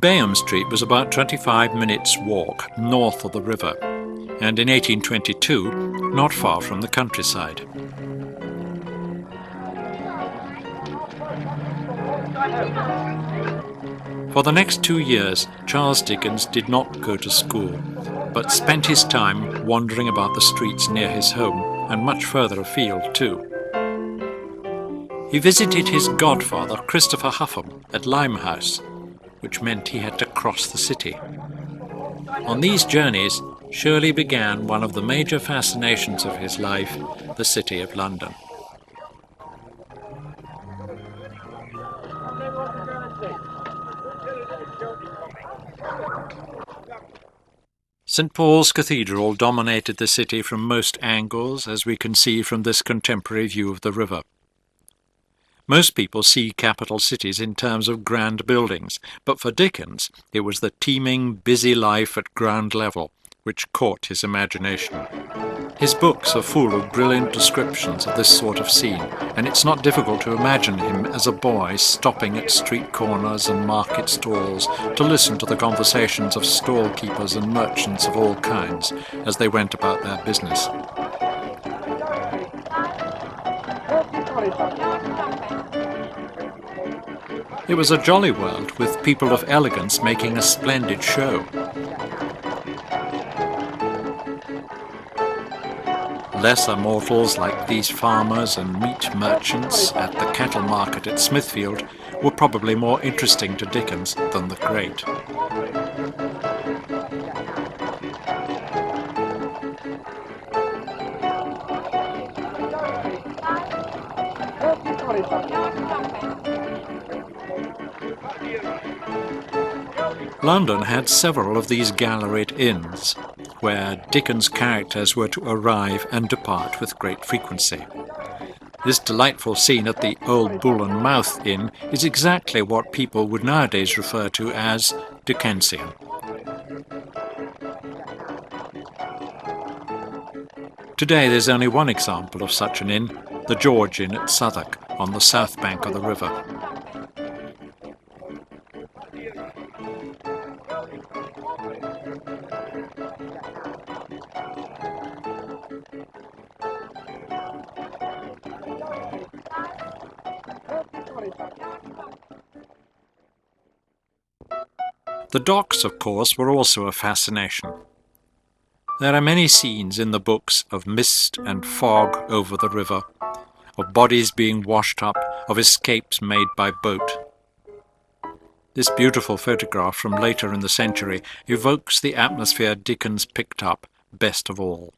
Bayham Street was about 25 minutes' walk north of the river, and in 1822 not far from the countryside. For the next 2 years, Charles Dickens did not go to school, but spent his time wandering about the streets near his home, and much further afield too. He visited his godfather, Christopher Huffam, at Limehouse, which meant he had to cross the city. On these journeys, Shirley began one of the major fascinations of his life, the City of London. St. Paul's Cathedral dominated the city from most angles, as we can see from this contemporary view of the river. Most people see capital cities in terms of grand buildings, but for Dickens it was the teeming, busy life at ground level which caught his imagination. His books are full of brilliant descriptions of this sort of scene, and it's not difficult to imagine him as a boy stopping at street corners and market stalls to listen to the conversations of stall keepers and merchants of all kinds as they went about their business. It was a jolly world, with people of elegance making a splendid show. Lesser mortals like these farmers and meat merchants at the cattle market at Smithfield were probably more interesting to Dickens than the great. London had several of these galleried inns, where Dickens' characters were to arrive and depart with great frequency. This delightful scene at the Old Bull and Mouth Inn is exactly what people would nowadays refer to as Dickensian. Today there's only one example of such an inn, the George Inn at Southwark, on the south bank of the river. The docks, of course, were also a fascination. There are many scenes in the books of mist and fog over the river, of bodies being washed up, of escapes made by boat. This beautiful photograph from later in the century evokes the atmosphere Dickens picked up best of all.